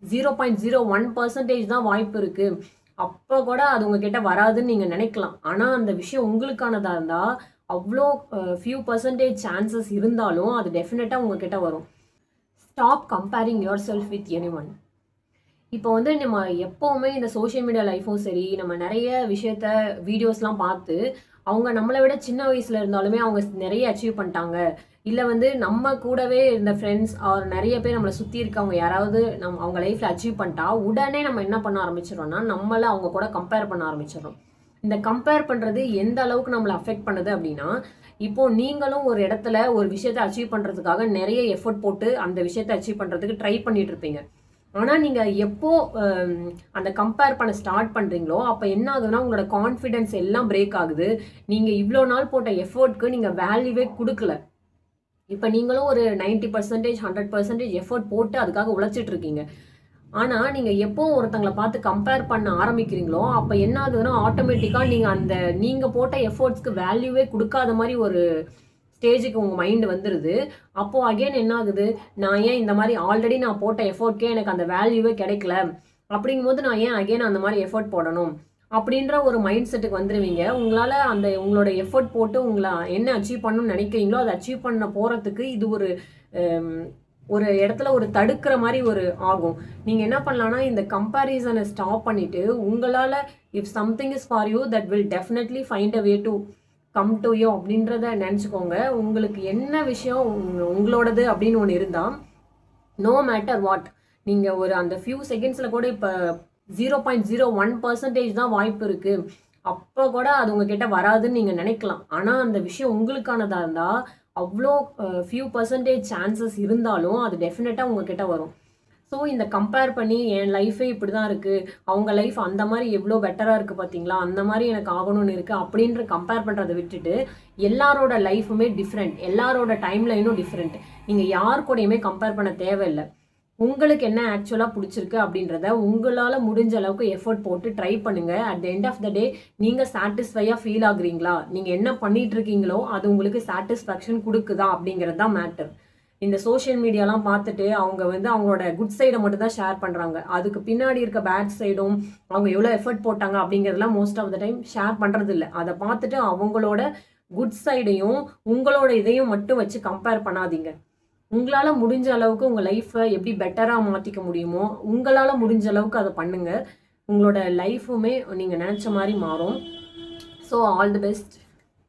0.01% தான் வாய்ப்பு இருக்குது. அப்போ கூட அது உங்ககிட்ட வராதுன்னு நீங்கள் நினைக்கலாம். ஆனால் அந்த விஷயம் உங்களுக்கானதாக இருந்தால் அவ்வளோ ஃபியூ பர்சன்டேஜ் சான்சஸ் இருந்தாலும் அது டெஃபினட்டாக உங்ககிட்ட வரும். Stop comparing your self with anyone. இப்போ வந்து நம்ம எப்போவுமே இந்த சோஷியல் மீடியா லைஃப்பும் சரி, நம்ம நிறைய விஷயத்த வீடியோஸ்லாம் பார்த்து அவங்க நம்மளை விட சின்ன வயசில் இருந்தாலுமே அவங்க நிறைய அச்சீவ் பண்ணிட்டாங்க, இல்லை வந்து நம்ம கூடவே இருந்த ஃப்ரெண்ட்ஸ் ஆர் நிறைய பேர் நம்மளை சுற்றி இருக்கவங்க யாராவது அவங்க லைஃப்பில் அச்சீவ் பண்ணிட்டா உடனே நம்ம என்ன பண்ண ஆரம்பிச்சிடறோம்னா நம்மளை அவங்க கூட கம்பேர் பண்ண ஆரம்பிச்சிடறோம். இந்த கம்பேர் பண்ணுறது எந்த அளவுக்கு நம்மளை அஃபெக்ட் பண்ணுது அப்படின்னா, இப்போது நீங்களும் ஒரு இடத்துல ஒரு விஷயத்தை அச்சீவ் பண்ணுறதுக்காக நிறைய எஃபர்ட் போட்டு அந்த விஷயத்தை அச்சீவ் பண்ணுறதுக்கு ட்ரை பண்ணிட்டு இருப்பீங்க. ஆனால் நீங்கள் எப்போ அந்த கம்பேர் பண்ண ஸ்டார்ட் பண்ணுறீங்களோ அப்போ என்ன ஆகுதுன்னா உங்களோட கான்ஃபிடென்ஸ் எல்லாம் பிரேக் ஆகுது. நீங்கள் இவ்வளோ நாள் போட்ட எஃபர்ட்க்கு நீங்கள் வேல்யூவே கொடுக்கல. இப்போ நீங்களும் ஒரு 90%, 100% எஃபர்ட் போட்டு அதுக்காக உழைச்சிட்டு இருக்கீங்க. ஆனால் நீங்கள் எப்போ ஒருத்தங்களை பார்த்து கம்பேர் பண்ண ஆரம்பிக்கிறீங்களோ அப்போ என்ன ஆகுதுன்னா ஆட்டோமேட்டிக்காக நீங்கள் போட்ட எஃபர்ட்ஸ்க்கு வேல்யூவே கொடுக்காத மாதிரி ஒரு ஸ்டேஜுக்கு உங்கள் மைண்டு வந்துடுது. அப்போது அகெயின் என்ன ஆகுது, நான் ஏன் இந்த மாதிரி ஆல்ரெடி நான் போட்ட எஃபோர்ட்கே எனக்கு அந்த வேல்யூவே கிடைக்கல, அப்படிங்கும்போது நான் ஏன் அகெயின் அந்த மாதிரி எஃபோர்ட் போடணும் அப்படின்ற ஒரு மைண்ட் செட்டுக்கு வந்துடுவீங்க. உங்களால் உங்களோட எஃபோர்ட் போட்டு உங்களை என்ன அச்சீவ் பண்ணணும்னு நினைக்கிறீங்களோ அதை அச்சீவ் பண்ண போகிறதுக்கு இது ஒரு இடத்துல ஒரு தடுக்கிற மாதிரி ஆகும். நீங்கள் என்ன பண்ணலான்னா இந்த கம்பேரிசனை ஸ்டாப் பண்ணிவிட்டு உங்களால் if something is for you that will definitely find a way to come to you அப்படின்றத நினச்சிக்கோங்க. உங்களுக்கு என்ன விஷயம் உங்களோடது அப்படின்னு ஒன்று இருந்தால் நோ மேட்டர் வாட், நீங்கள் அந்த ஃபியூ செகண்ட்ஸில் கூட இப்போ 0.01% தான் வாய்ப்பு இருக்குது, அப்போ கூட அது உங்ககிட்ட வராதுன்னு நீங்கள் நினைக்கலாம். ஆனால் அந்த விஷயம் உங்களுக்கானதாக இருந்தால் அவ்வளோ ஃபியூ பர்சன்டேஜ் சான்சஸ் இருந்தாலும் அது டெஃபினட்டாக உங்ககிட்ட வரும். ஸோ இந்த கம்பேர் பண்ணி என் லைஃபே இப்படி தான் இருக்குது, அவங்க லைஃப் அந்த மாதிரி எவ்வளோ பெட்டராக இருக்குது பார்த்தீங்களா, அந்த மாதிரி எனக்கு ஆகணும்னு இருக்குது அப்படின்ற கம்பேர் பண்ணுறதை விட்டுட்டு எல்லாரோட லைஃபுமே டிஃப்ரெண்ட், எல்லாரோட டைம் லைனும் டிஃப்ரெண்ட். நீங்கள் யார் கூடயுமே கம்பேர் பண்ண தேவையில்லை. உங்களுக்கு என்ன ஆக்சுவலாக பிடிச்சிருக்கு அப்படின்றத உங்களால் முடிஞ்ச அளவுக்கு எஃபர்ட் போட்டு ட்ரை பண்ணுங்கள். At the end of the day நீங்கள் சாட்டிஸ்ஃபையாக ஃபீல் ஆகுறீங்களா, நீங்கள் என்ன பண்ணிட்டு இருக்கீங்களோ அது உங்களுக்கு சாட்டிஸ்ஃபேக்ஷன் கொடுக்குதா அப்படிங்கிறது தான் மேட்டர். இந்த சோஷியல் மீடியாலாம் பார்த்துட்டு அவங்க அவங்களோட குட் சைடை மட்டும் தான் ஷேர் பண்ணுறாங்க. அதுக்கு பின்னாடி இருக்க பேட் சைடும் அவங்க எவ்வளோ எஃபர்ட் போட்டாங்க அப்படிங்கிறதுலாம் most of the time share பண்ணுறது இல்லை. அதை பார்த்துட்டு அவங்களோட குட் சைடையும் உங்களோட இதையும் மட்டும் வச்சு கம்பேர் பண்ணாதீங்க. உங்களால் முடிஞ்ச அளவுக்கு உங்கள் லைஃப்பை எப்படி பெட்டராக மாற்றிக்க முடியுமோ உங்களால் முடிஞ்ச அளவுக்கு அதை பண்ணுங்கள். உங்களோட லைஃபுமே நீங்கள் நினச்ச மாதிரி மாறும். So all the best.